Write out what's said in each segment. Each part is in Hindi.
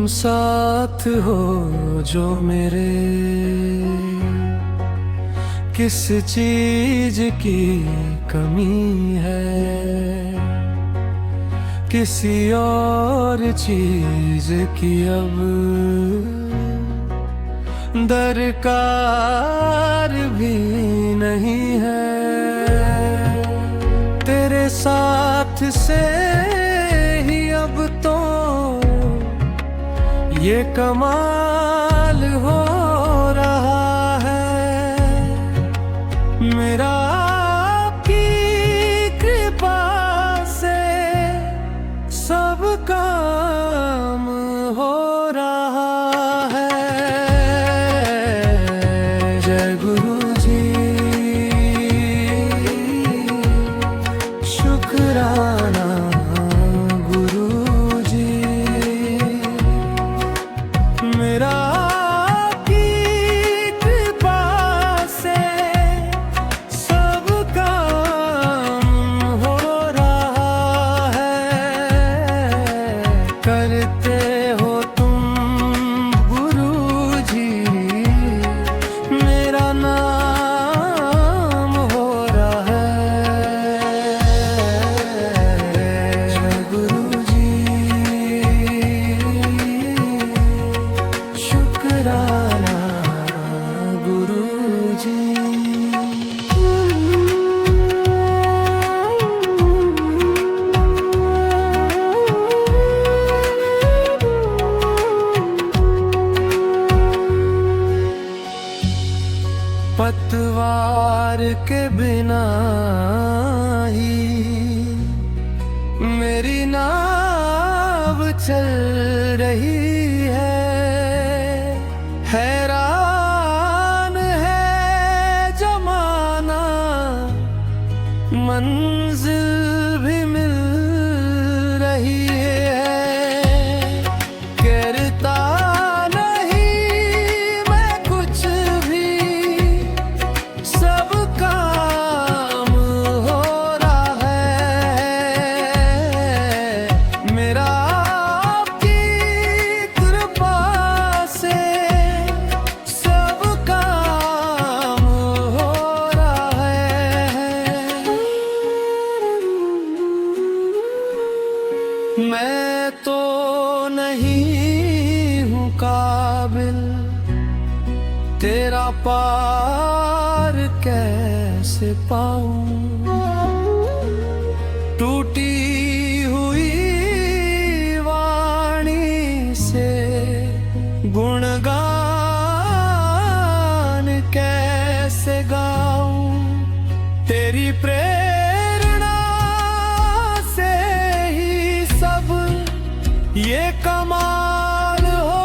साथ हो जो मेरे, किस चीज की कमी है, किसी और चीज की अब दरकार भी नहीं है। तेरे साथ से ही अब तो ये कमाल हो रहा है मेरा, आपकी कृपा से सब काम हो रहा है। जय गुरु जी, शुक्राना गुरु जी, मेरा आपकी कृपा से सब काम हो रहा है। करते हो तुम गुरु जी, मेरा नाम हो रहा है। जय गुरु जी, शुक्राना गुरु जी। पतवार के बिना ही मेरी नाव चल रही है। हैरान है जमाना, मंजिल भी मिल रही है। गिरता सब काम हो रहा है मेरा, आपकी कृपा से सब काम हो रहा है। मैं तो नहीं हूँ काबिल, तेरा पार कैसे पाऊं। टूटी हुई वाणी से गुणगान कैसे गाऊं। तेरी प्रेरणा से ही सब ये कमाल हो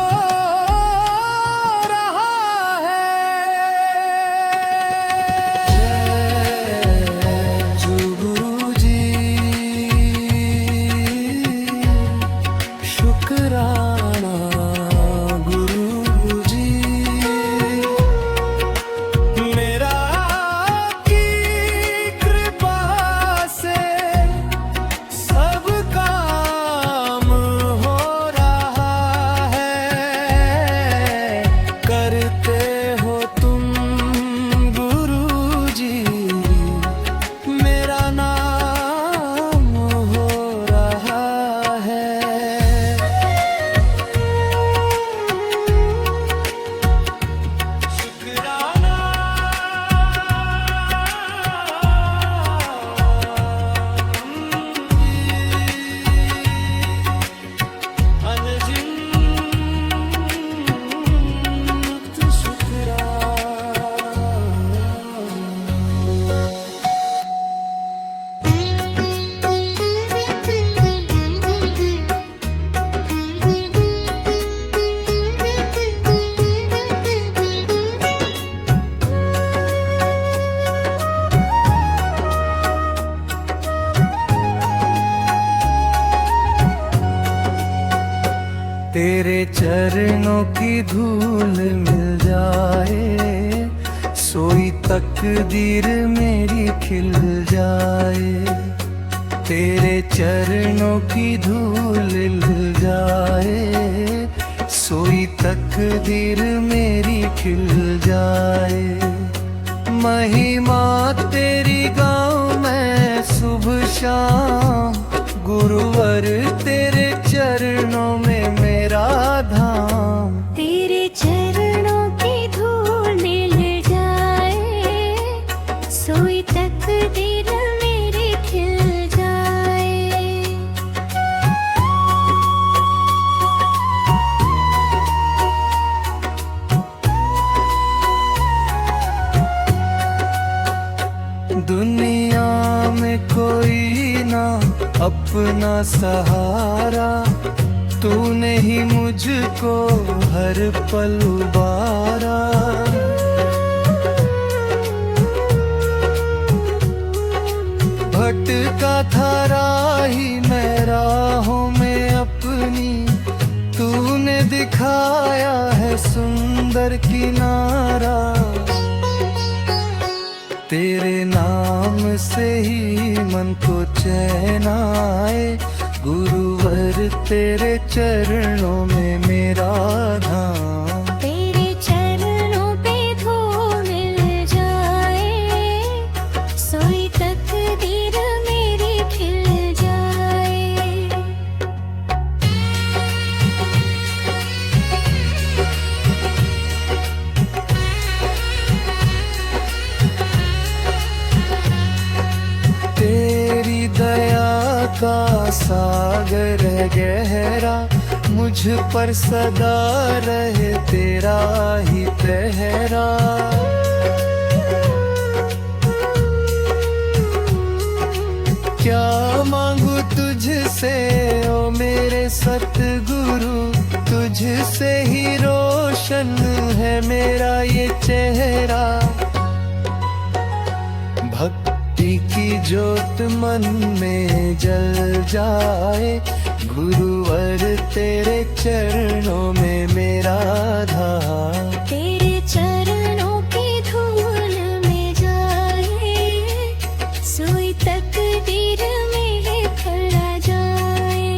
तेरे चरणों की धूल मिल जाए, सोई तकदीर मेरी खिल जाए। तेरे चरणों की धूल मिल जाए, सोई तकदीर मेरी खिल जाए। महिमा तेरी गाऊं मैं सुबह शाम, गुरुवर तेरे चरणों में मेरा धाम। तेरे चरणों की धूल मिल जाए, सोई तकदीर मेरी खिल जाए। दुनिया में कोई ना अपना सहारा, तूने ही मुझको हर पल उबारा। भटका था राही मैं राहों में अपनी, तूने दिखाया है सुंदर किनारा। तेरे नाम से ही मन को चैन आए, गुरुवर तेरे चरणों में मेरा धाम। तेरे चरणों पे धूल मिल जाए, सोई तकदीर मेरी खिल जाए। तेरी दया का सागर है गहरा, मुझ पर सदा रहे तेरा ही पहरा। क्या मांगू तुझसे ओ मेरे सतगुरु, तुझसे ही रोशन है मेरा ये चेहरा। भक्ति की ज्योत मन में जल जाए, गुरुवर तेरे चरणों में मेरा धाम। तेरे चरणों की धूल में जाए, सोई तकदीर मेरी खिल जाए।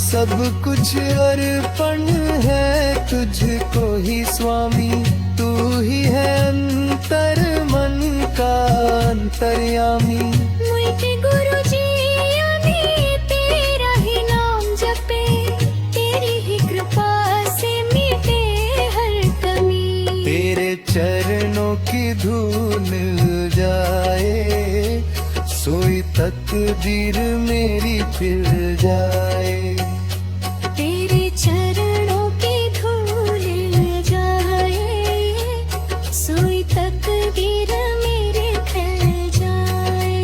सब कुछ अर्पण है तुझको ही स्वामी, तू ही है अंतर मन का अंतर्यामी। मुझे गुरु जी ने तेरा ही नाम जपे, तेरी ही कृपा से मिटे हर कमी। तेरे चरणों की धूल मिल जाए, सोई तकदीर मेरी खिल जाए। तेरे चरणों की धूल मिल जाए, सोई तकदीर मेरी खिल जाए।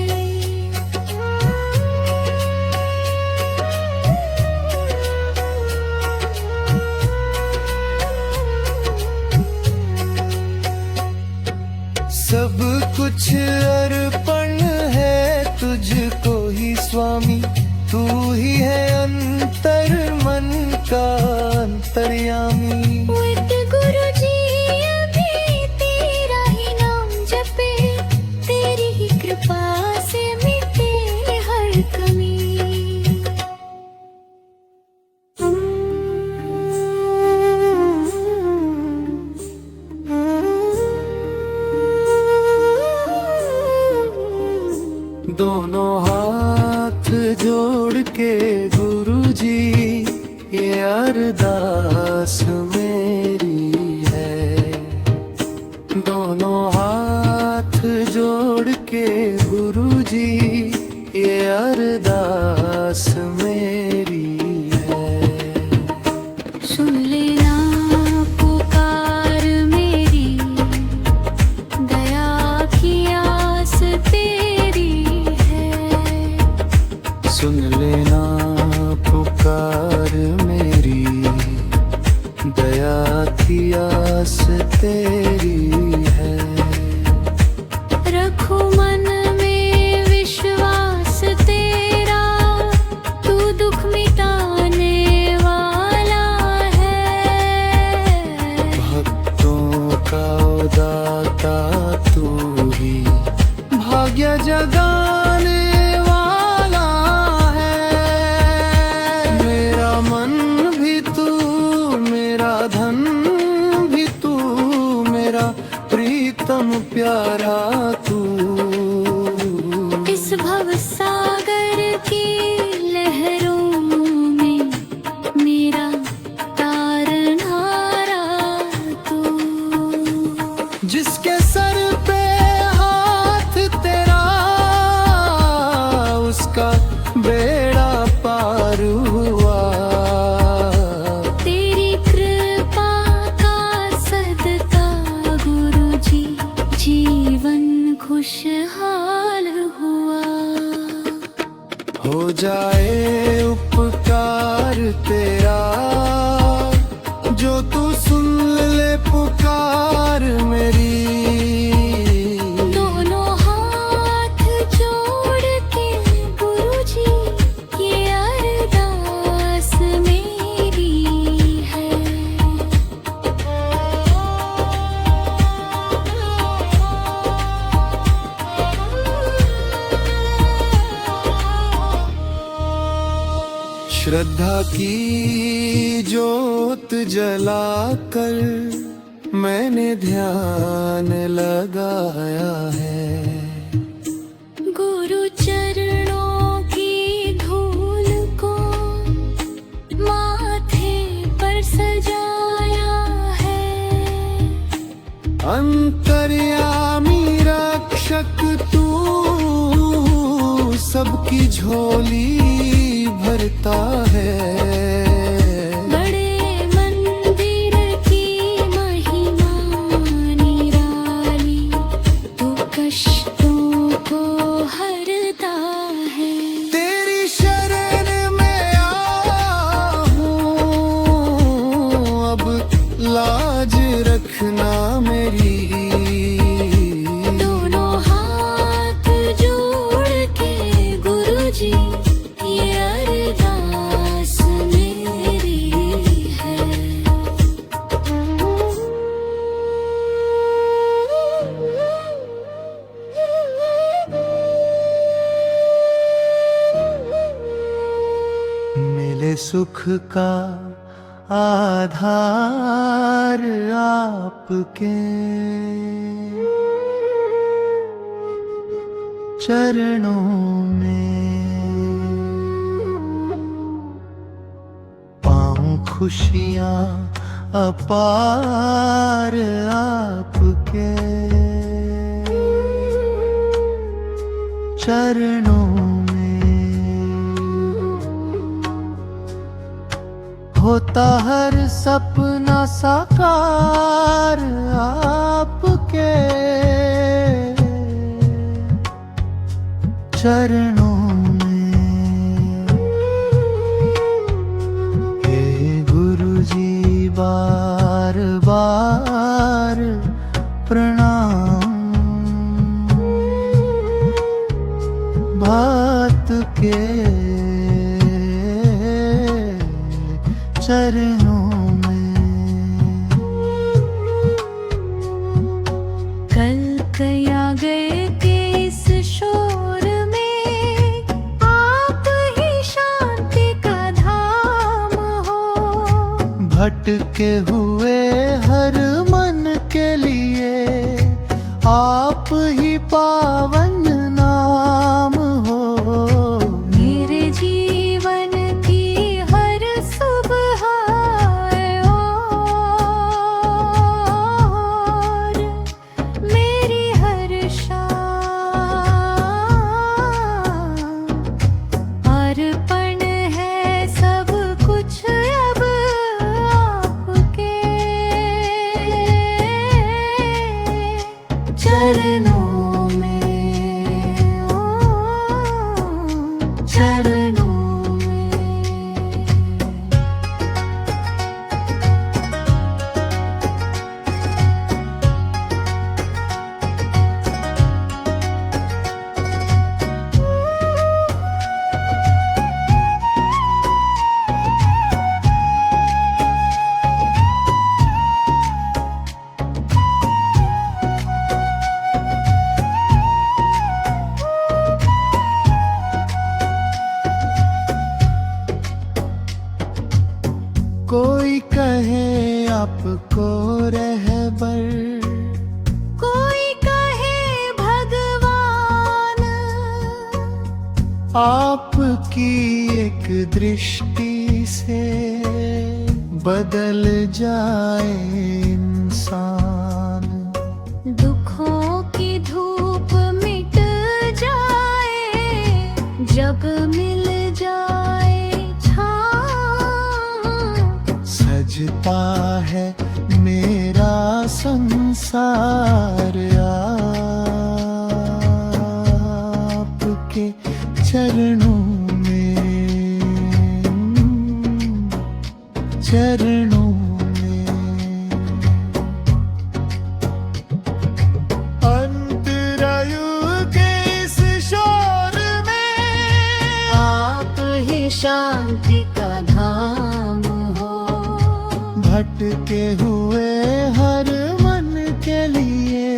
सब कुछ अर्पण है तुझको ही स्वामी, तू ही है अंतर मन का अंतर्यामी। मुझे गुरु जी अभी तेरा ही नाम जपे, तेरी ही कृपा से मिटे हर कमी। दोनों हाथ जोड़ के गुरुजी ये अरदास मेरी है। दोनों हाथ जोड़ के गुरुजी ये अरदास मेरी है। सुन लेना पुकार मेरी, दया की आस तेरी है। सुन लेना पुकार मेरी, दया की आस तेरी है। रखो मन में विश्वास तेरा, तू प्रियतम प्यारा तू। इस भव सागर की लहरों में मेरा तारन्हारा तू। जिसके सर पे हाथ तेरा उसका बेड़ा पार हुआ। तेरी कृपा का सदका गुरु जी जीवन खुशहाल हुआ। हो जाए उपकार तेरा जो तू सुन ले पुकार मेरी। दोनों हाथ जोड़ के गुरु जी ये अरदास मेरी है। श्रद्धा की ज्योत जलाकर मैंने ध्यान लगाया है। गुरु चरणों की धूल को माथे पर सजाया है। अंतर्यामी रक्षक तू सबकी झोली भरता है। बड़े मंदिर की महिमा निराली तू कष्टों को हरता है। तेरी शरण में आहूं अब लाज रखना मेरी। दोनों हाथ जोड़ के गुरु जी ये अरदास मेरी है। मिले सुख का आधार आपके चरणों में। पाऊं खुशियाँ अपार आपके चरणों में। होता हर सपना साकार आपके चरणों में। हे गुरु जी बार बार प्रणाम भक्त के चरणों में। कल कया गए के इस शोर में आप ही शांति का धाम हो। भटके हुए हर मन के लिए आप ही पावन नाम हो। मेरे जीवन की हर सुबह और मेरी हर शाम अर्पण है सब कुछ अब आपके चरणों में। ओ चरणों में। आपकी एक दृष्टि से बदल जाए इंसान, दुखों की धूप मिट जाए जब मिल जाए छाँव। सजता है मेरा संसार आपके चरणों में, चरणों में। अंतरायु के इस शोर में आप ही शांति का धाम हो। भटके हुए हर मन के लिए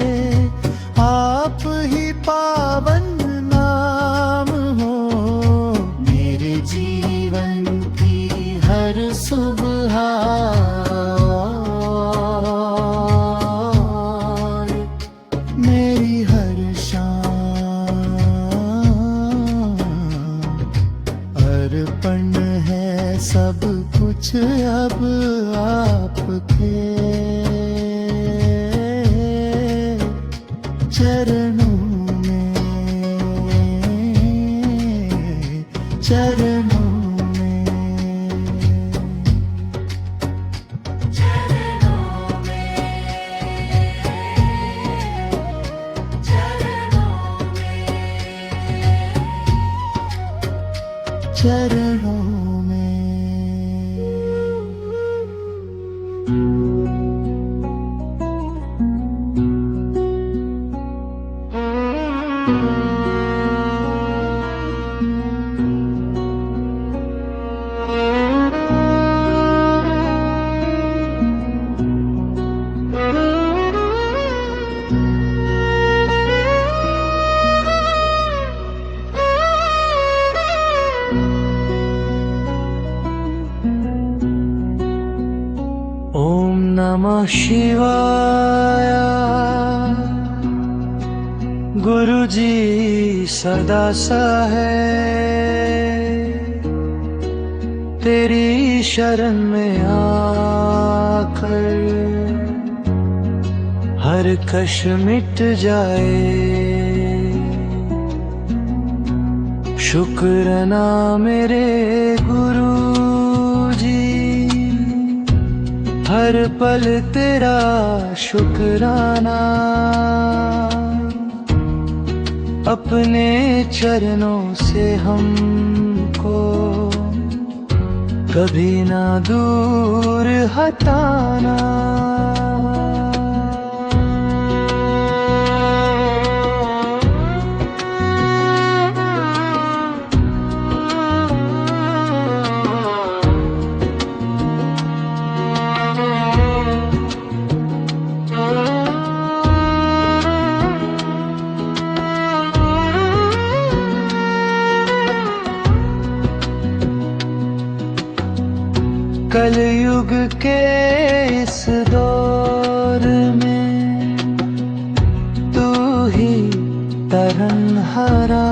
आप ही पावन नाम हो। मेरे जीवन की हर सुबह और मेरी हर शाम अर्पण है सब कुछ अब आपके चरणों में, चरणों में, चरणों में, चरणों में। ओम नमः शिवाय। गुरु जी सदा सहाय, तेरी शरण में आकर हर कष्ट मिट जाए। शुक्राना मेरे गुरु जी, हर पल तेरा शुक्राना। अपने चरणों से हमको कभी ना दूर हटाना। कलयुग के इस दौर में तू ही तरनहारा,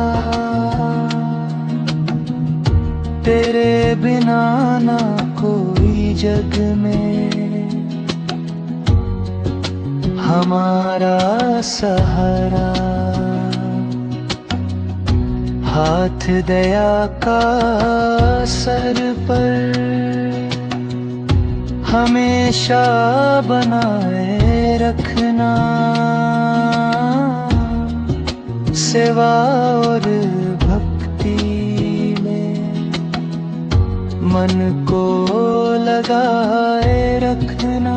तेरे बिना ना कोई जग में हमारा सहारा। हाथ दया का सर पर हमेशा बनाए रखना। सेवा और भक्ति में मन को लगाए रखना।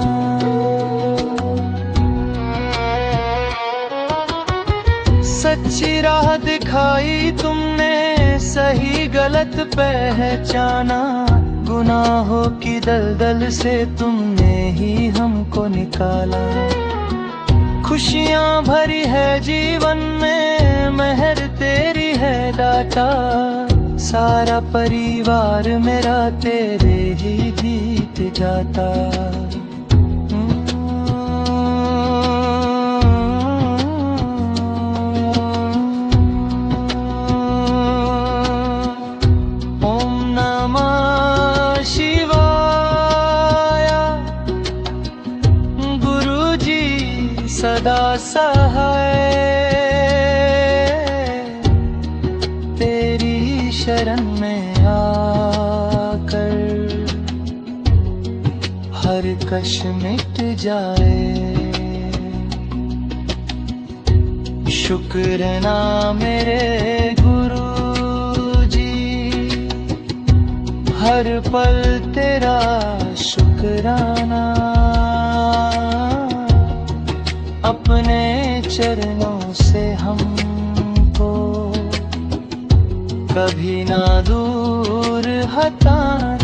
सच्ची राह दिखाई तुमने, सही गलत पहचाना। गुनाहों की दलदल से तुमने ही हमको निकाला। खुशियाँ भरी है जीवन में, मेहर तेरी है दाता। सारा परिवार मेरा तेरे ही बीत जाता। सदा सहाय तेरी शरण में आकर हर कश मिट जाए। शुक्र ना मेरे गुरु जी, हर पल तेरा शुक्राना। अपने चरणों से हमको कभी ना दूर हटाना।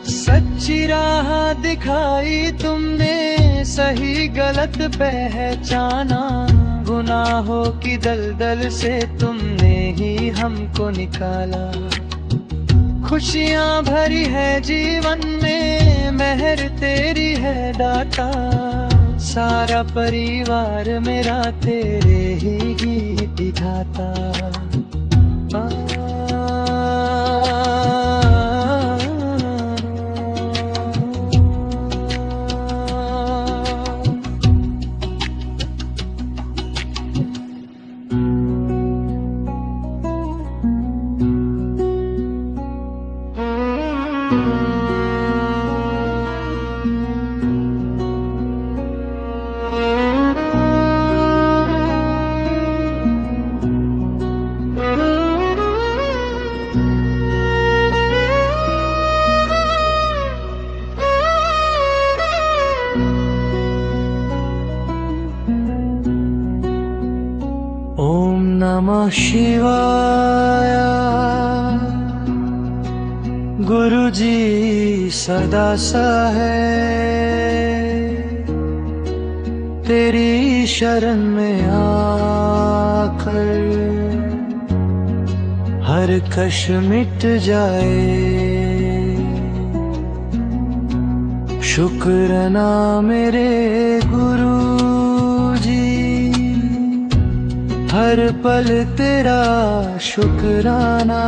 सच्ची राह दिखाई तुमने, सही गलत पहचाना। गुनाहों की दलदल से तुमने ही हमको निकाला। खुशियाँ भरी है जीवन में, मेहर तेरी है दाता। सारा परिवार मेरा तेरे ही गीत गाता। ओम नमः शिवाय। गुरु जी सदा सहाय तेरी शरण में आकर हर कश मिट जाए। शुक्र ना मेरे गुरु जी, हर पल तेरा शुक्राना।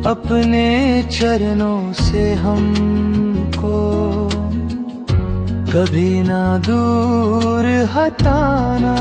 अपने चरणों से हमको कभी ना दूर हटाना।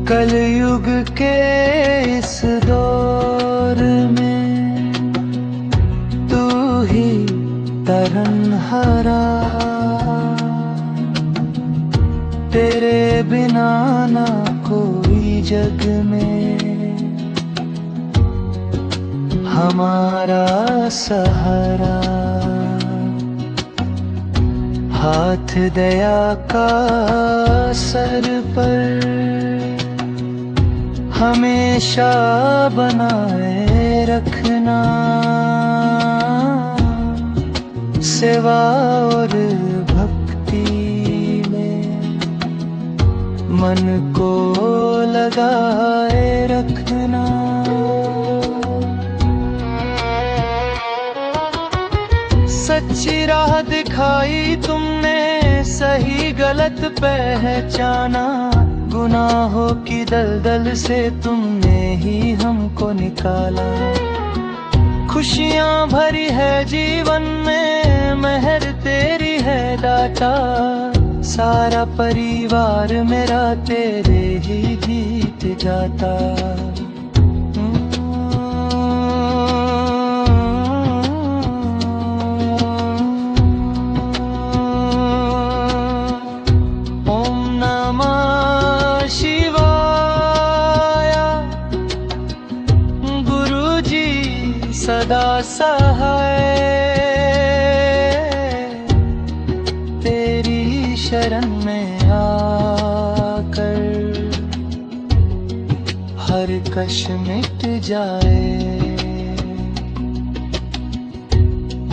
कलयुग के इस दौर में तू ही तरनहारा। तेरे बिना ना कोई जग में हमारा सहारा। हाथ दया का सर पर हमेशा बनाए रखना। सेवा और भक्ति में मन को लगाए रखना। सच्ची राह दिखाई तुमने, सही गलत पहचाना। गुनाहों की दलदल से तुमने ही हमको निकाला। खुशियाँ भरी है जीवन में, मेहर तेरी है दाता। सारा परिवार मेरा तेरे ही गीत गाता। ओम नमः शिवाय। सहाय तेरी शरण में आकर हर कश मिट जाए।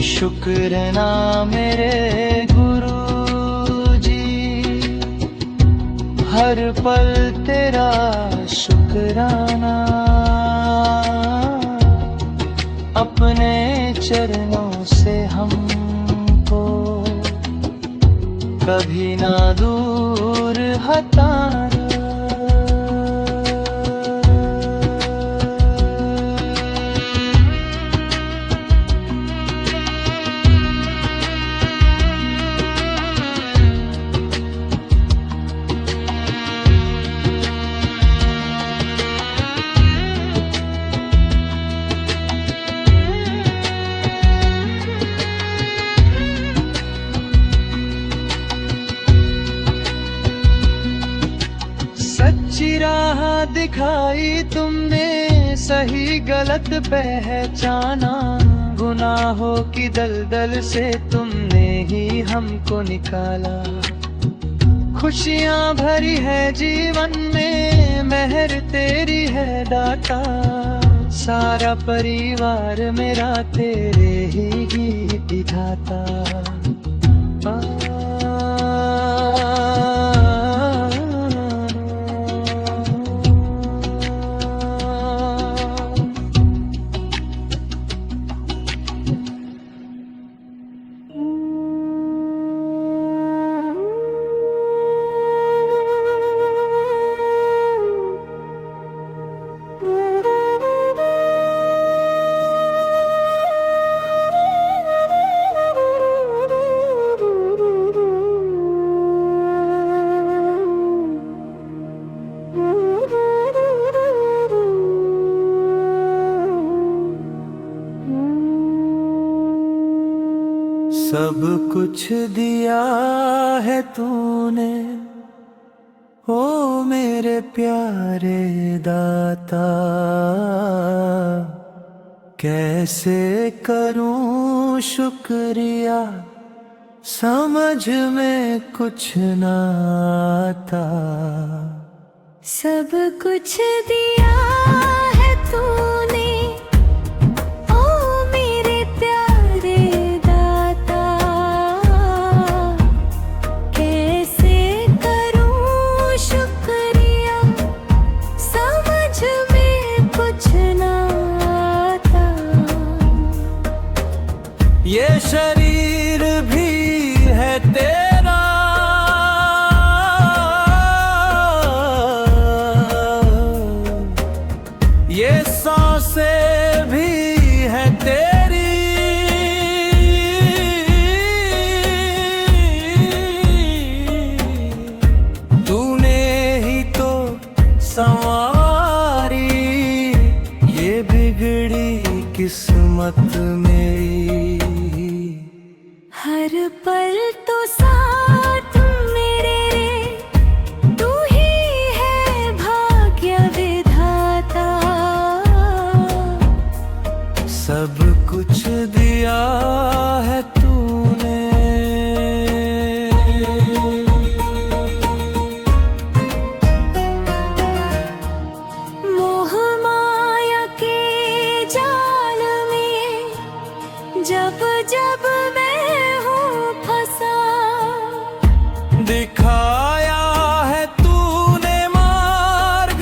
शुक्राना मेरे गुरु जी, हर पल तेरा शुक्राना। अपने चरणों से हमको कभी ना दूर हटाना। सच्ची राह दिखाई तुमने, सही गलत पहचाना। गुनाहों की दलदल से तुमने ही हमको निकाला। खुशियाँ भरी है जीवन में, मेहर तेरी है दाता। सारा परिवार मेरा तेरे ही गीत गाता। सब कुछ दिया है तूने, ओ मेरे प्यारे दाता। कैसे करूं शुक्रिया, समझ में कुछ ना आता। सब कुछ दिया है तूने, ओ मेरे प्यारे दाता। कैसे करूं शुक्रिया, समझ में कुछ ना आता। ये शरीर भी है तेरा, ये सांसें भी है तेरी। तूने ही तो संवारी ये बिगड़ी किस्मत मेरी। हर पल तो साथ मेरे रे, तू ही है भाग्य विधाता। सब कुछ दिया है तूने। मोह माया के जाल में जब जब मैं हूँ फंसा। दिखाया है तूने मार्ग,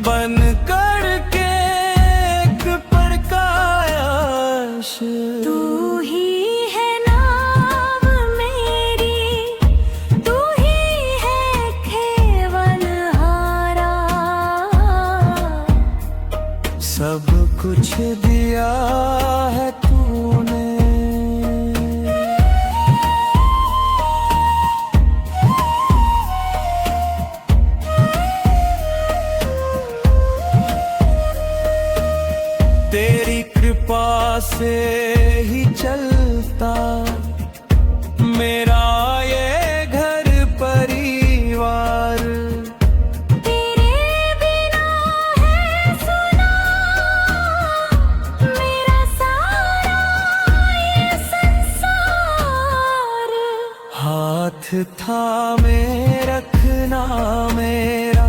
बन कर के एक प्रकाश। तू ही है नाव मेरी, तू ही है खेवनहारा। सब कुछ दिया है तूने। तेरी कृपा से ही चलता मेरा ये घर परिवार। तेरे बिना है सुना मेरा सारा थामे रखना मेरा,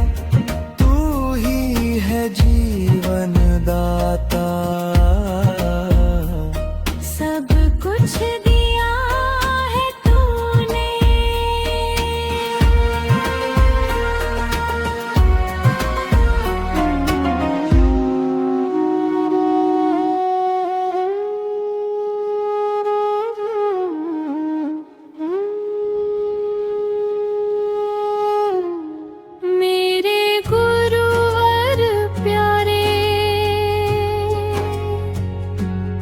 तू ही है जीवन दाता। सब कुछ दिया है तूने, मेरे गुरुवर प्यारे,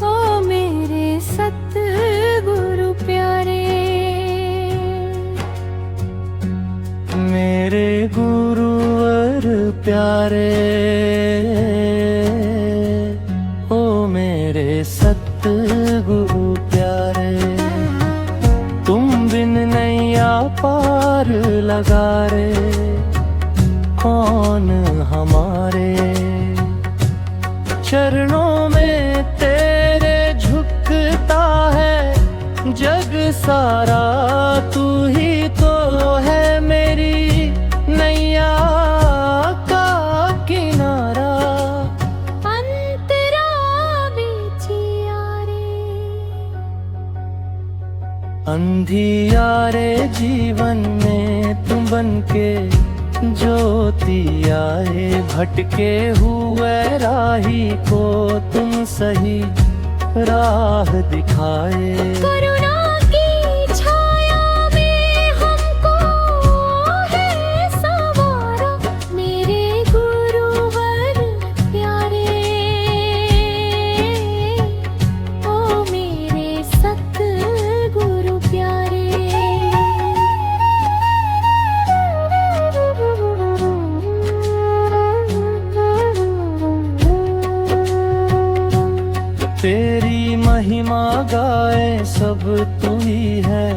ओ मेरे सतगुरु प्यारे। मेरे गुरुवर प्यारे, ओ मेरे सतगुरु प्यारे। तुम बिन नैया पार लगा रे, कौन हमारे चरणों में तेरे झुकता है जग सारा। तू ही तो है मेरी नैया का किनारा। अंतरा बिचिया रे, अंधियारे जीवन में तुम बनके ज्योति आए। भटके हुए राही को तुम सही राह दिखाए। करुणा की छाया में हमको है सवारा। मेरे गुरुवर प्यारे, ओ मेरे सतगुरु प्यारे। तेरी महिमा गाए सब, तू ही है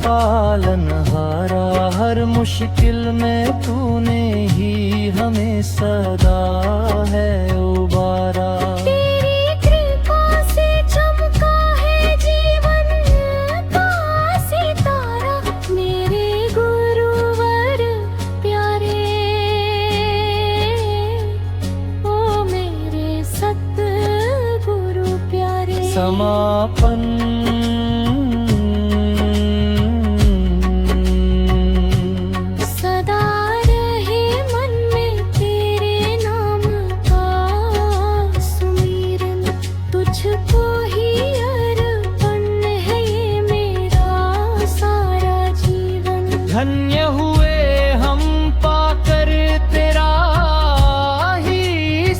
पालनहारा। हर मुश्किल में तूने ही हमें सदा है उबारा। तेरी कृपा से चमका है जीवन का सितारा। मेरे गुरुवर प्यारे, ओ मेरे सतगुरु प्यारे। समापन सदा रहे मन में तेरे नाम का सुमिरन। तुझको ही अर्पण है ये मेरा सारा जीवन। धन्य हुए हम पाकर तेरा ही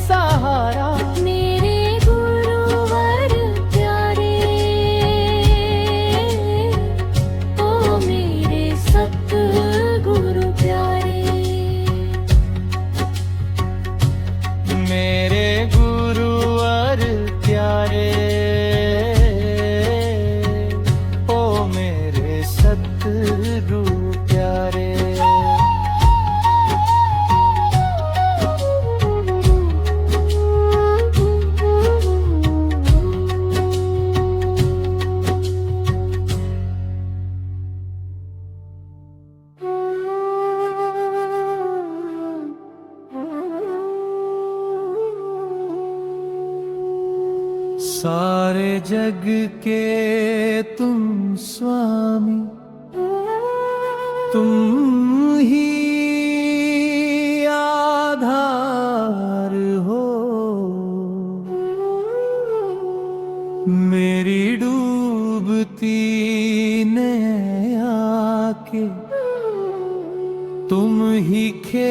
सहारा। मेरे गुरुवर प्यारे, ओ मेरे सतगुरु प्यारे। मेरे गुरुवर प्यारे, ओ मेरे सतगुरु प्यारे। सारे जग के तुम स्वामी, तुम ही आधार हो। मेरी डूबती नैया के तुम ही खेवनहार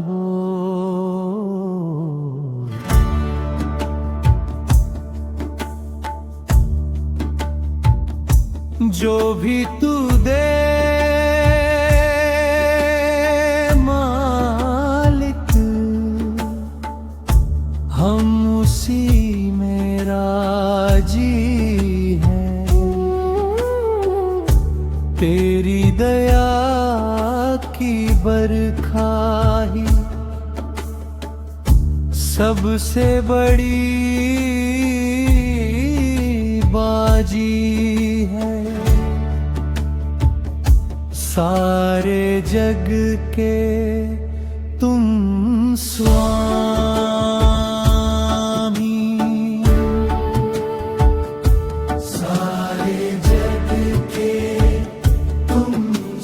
हो। जो भी तू दे मालिक, हम उसी में राजी हैं। तेरी दया की बरखा ही सबसे बड़ी जी है सारे जग के तुम स्वामी। सारे जग के तुम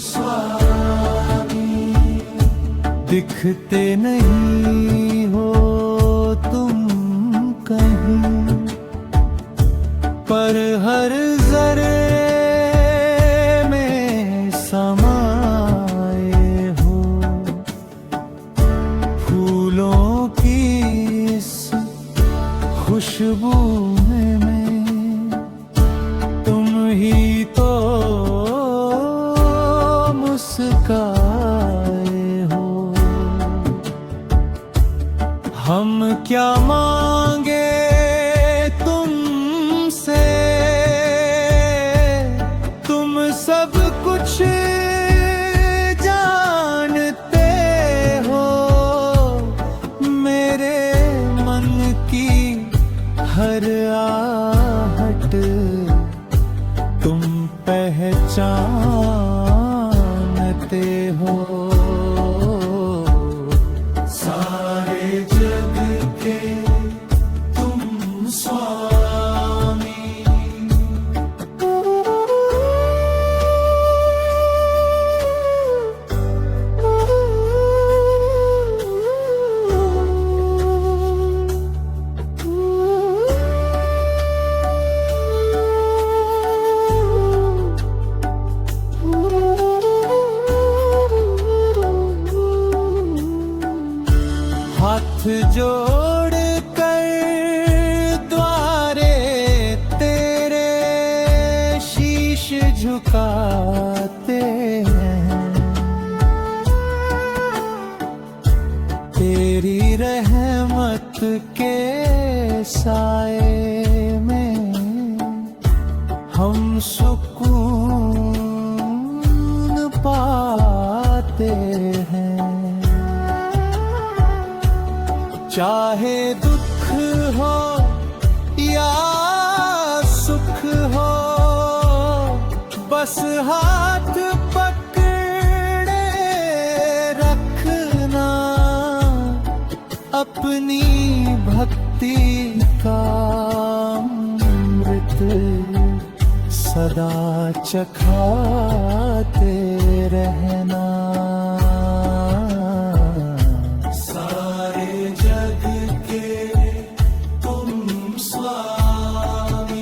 स्वामी, दिखते नहीं हो तुम कहीं, पर हर ज़रे में समाए हो। फूलों की इस खुशबू में तुम ही तो मुस्काए हो। हम क्या मांगे तुमसे, तुम सब कुछ जानते हो। मेरे मन की हर आहट तुम पहचानते हो। सारे जग के तुम स्वामी। हाथ जोड़ कर द्वारे तेरे शीश झुकाते हैं। तेरी रहमत के साए में हम सुकून पाते हैं। चाहे दुख हो या सुख हो, बस हाथ पकड़े रखना। अपनी भक्ति का अमृत सदा चखाते रहना। सारे जग के तुम स्वामी।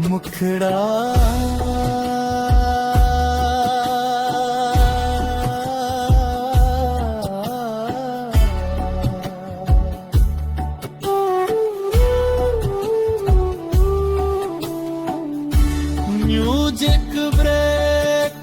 मुखड़ा म्यूजिक ब्रेक।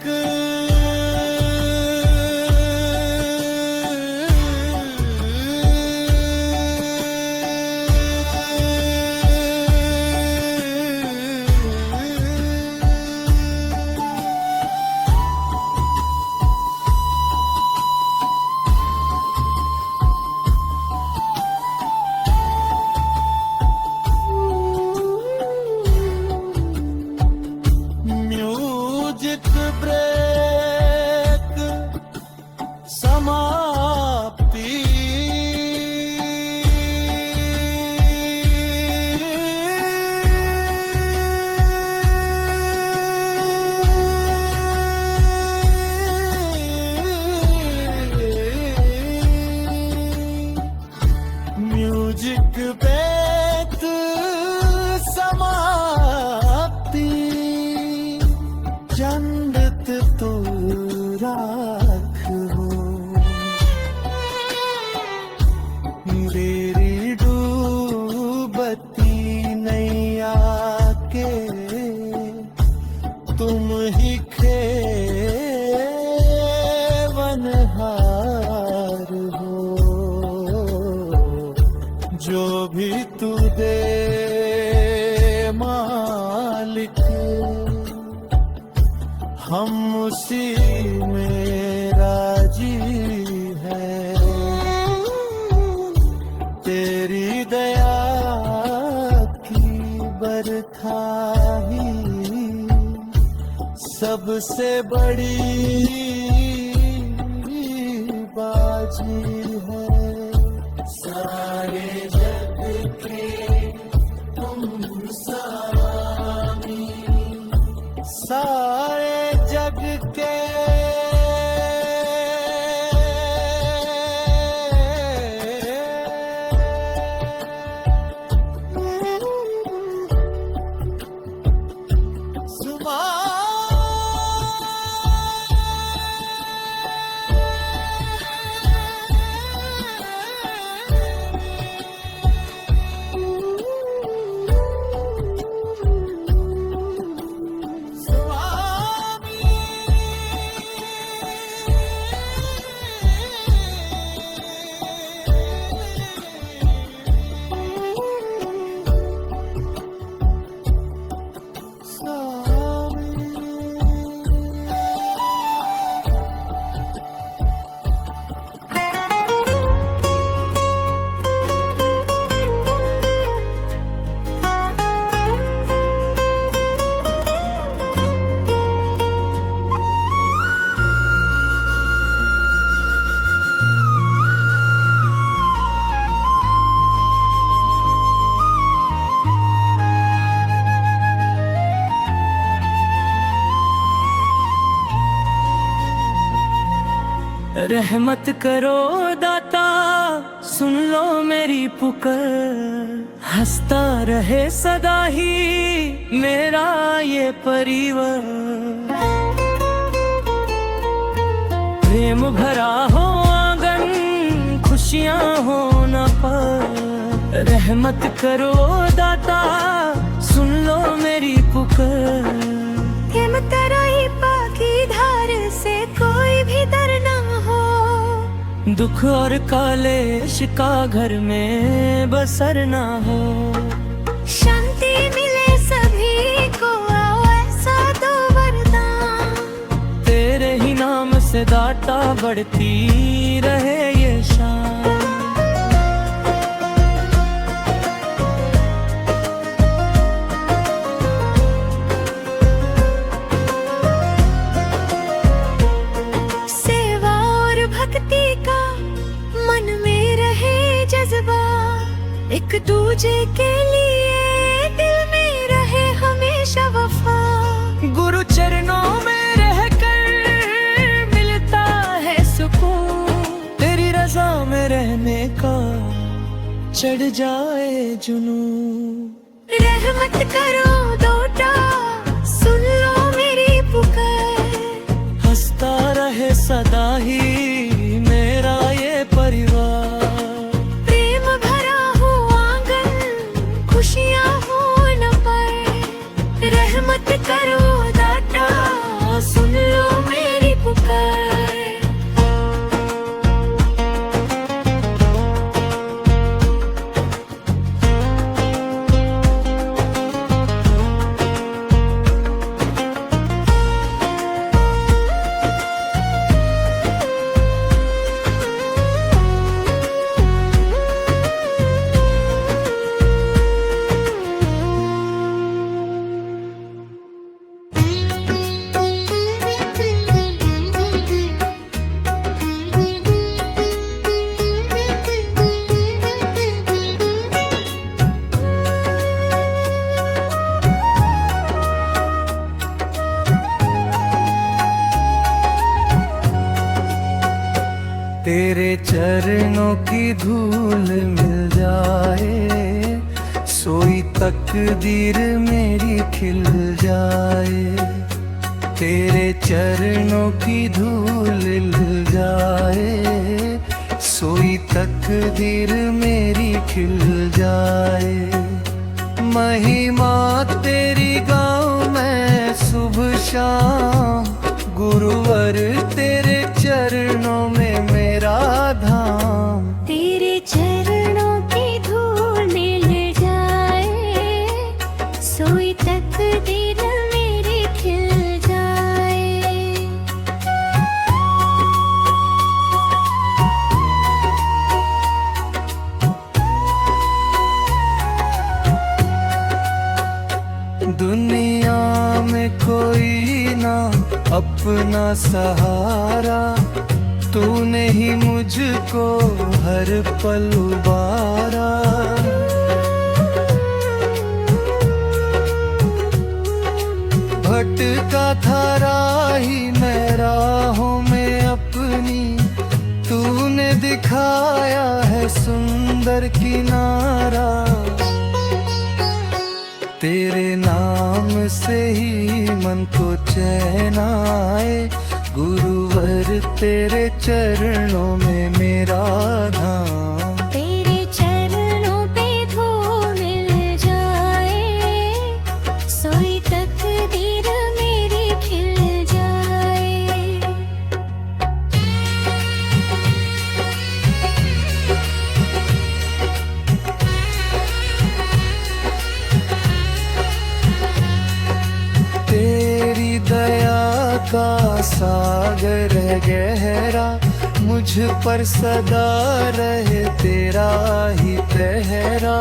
हम उसी में राजी है। तेरी दया की बरखाही सबसे बड़ी बाजी है। सारे जग के तुम स्वामी, सारे जग के रहमत करो दाता, सुन लो मेरी पुकार। हंसता रहे सदा ही मेरा ये परिवार। प्रेम भरा हो आंगन, खुशियां हो न पर। रहमत करो दाता, सुन लो मेरी पुकार। हिम्मत रही पाकी धार से कोई भी डर ना हो। दुख और कालेश का घर में बसर ना हो। शांति मिले सभी को, आओ ऐसा दो वरदान। तेरे ही नाम से दाता बढ़ती रहे ये शान। सेवा और भक्ति का मन में रहे जज्बा। एक दूजे के लिए दिल में रहे हमेशा वफा। गुरु चरणों में रहकर मिलता है सुकून। तेरी रजा में रहने का चढ़ जाए जुनून। रहमत करो दोटा, सुन लो मेरी पुकार। हंसता रहे सदा ही मेरा ये परिवार। प्रेम भरा हो आंगन, खुशियां हो न पर। रहमत करो दाता, सुन लो मेरी पुकार। तेरे चरणों की धूल मिल जाए, सोई तकदीर मेरी खिल जाए। तेरे चरणों की धूल मिल जाए, सोई तकदीर मेरी खिल जाए। महिमा तेरी गाँव में सुबह शाम, गुरुवर तेरे चरणों में मेरा धाम। तेरे चरणों की धूल मिल जाए, सोई तकदीर मेरी खिल जाए। दुनिया में कोई ना अपना सहारा, तूने ही मुझको हर पल उबारा। भटका था राही मैं राहों में अपनी, तूने दिखाया है सुंदर किनारा। तेरे नाम से ही मन को चैन आए, गुरुवर तेरे चरणों में मेरा धाम। तेरे चरणों पे धूल मिल जाए, सोई तकदीर मेरी खिल जाए। तेरी दया का सागर है गहरा, मुझ पर सदा रहे तेरा ही पहरा।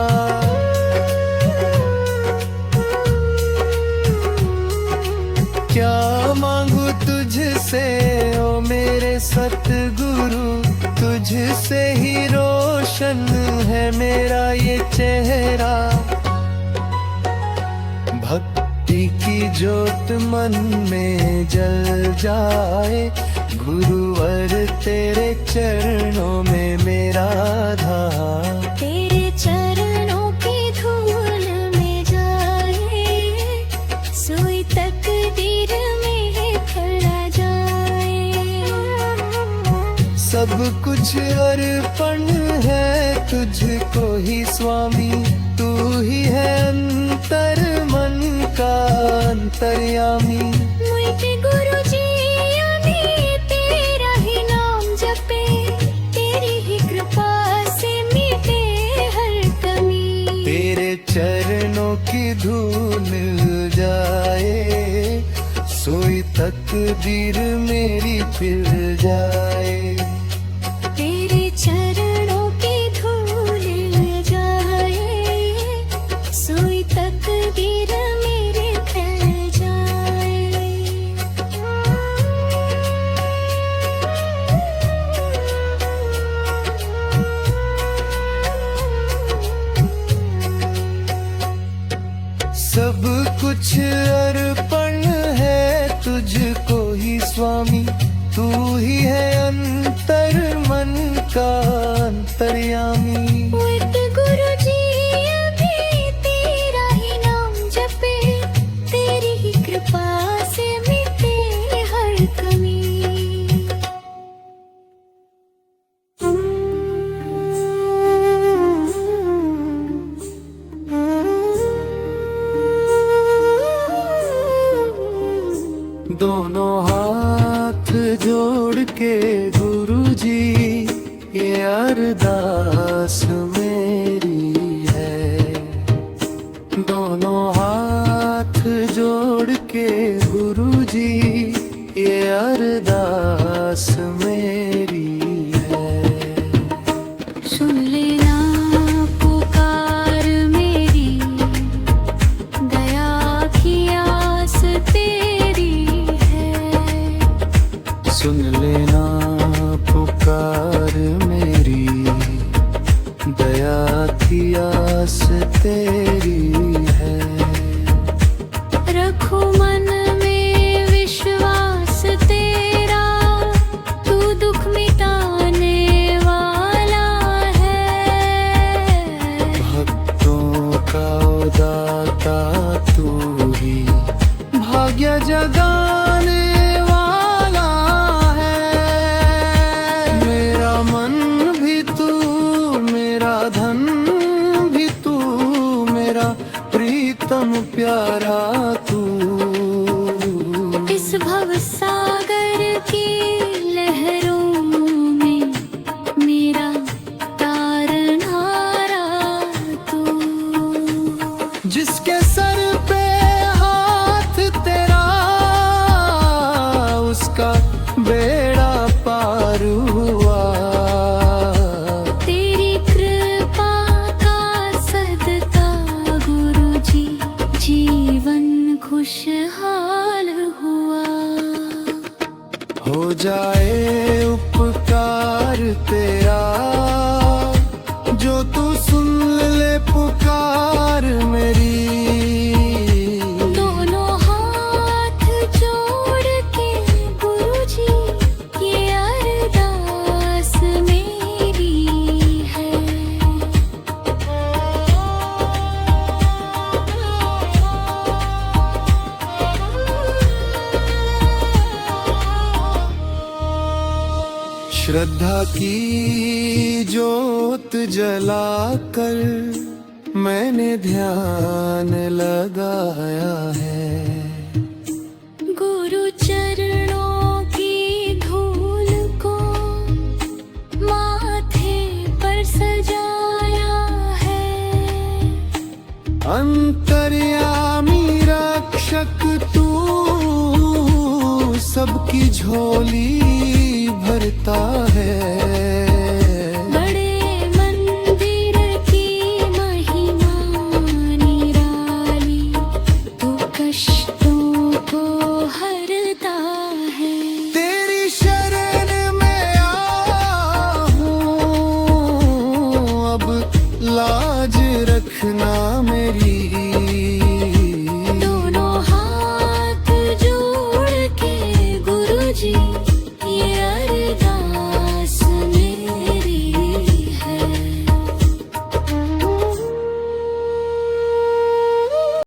क्या मांगू तुझसे ओ मेरे सतगुरु, तुझसे ही रोशन है मेरा ये चेहरा। भक्ति की ज्योत मन में जल जाए, गुरुवर तेरे चरणों में मेरा धाम। तेरे चरणों की धूल में जाए, सोई तकदीर में खिल जाए। सब कुछ अर्पण है तुझको ही स्वामी, तू ही है अंतर मन का अंतर्यामी। मुझे गुरु जी ने तेरा ही नाम जपे, तेरी ही कृपा से मिटे हर कमी। तेरे चरणों की धूल मिल जाए, सोई तकदीर मेरी खिल जाए। तेरे चरणों की धूल मिल जाए, सोई तकदीर मेरी खिल जाए। सब कुछ अर्पण है तुझको ही स्वामी, तू ही है अंतर मन का अंतर्यामी। मुझे गुरु जी अभी तेरा ही नाम जपे, तेरी ही कृपा से मिटे हर कमी। दोनों हाथ जोड़ के गुरुजी ये अरदास मेरी है। दोनों हाथ जोड़ के गुरुजी ये अरदास मेरी है। सुन लेना पुकार मेरी, दया की आस तेरी है। सुन लेना पुकार मेरी, दया की आस तेरी है। रखो मन में विश्वास तेरा, तू दुख मिटाने वाला है। भक्तों का दाता तू ही, भाग्य जगाने वाला है। मेरा मन भी तू, मेरा धन भी तू, मेरा प्रीतम प्यारा तू। इस भव सागर की लहरों में मेरा तारनहारा तू। जिसके सर पे हाथ तेरा, उसका बेड़ा पार हुआ। तेरी कृपा का सदका गुरु जी जीवन खुशहाल हुआ। हो जाए उपकार तेरा, जो तू सुन ले पुकार मेरी। दोनों हाथ जोड़ के गुरुजी, ये अरदास मेरी है। श्रद्धा की ज्योत जलाकर मैंने ध्यान लगाया है। गुरु चरणों की धूल को माथे पर सजाया है। अंतर्यामी रक्षक तू सबकी झोली भरता है। बड़े मंदिर की महिमा निराली, तू कष्टों को हर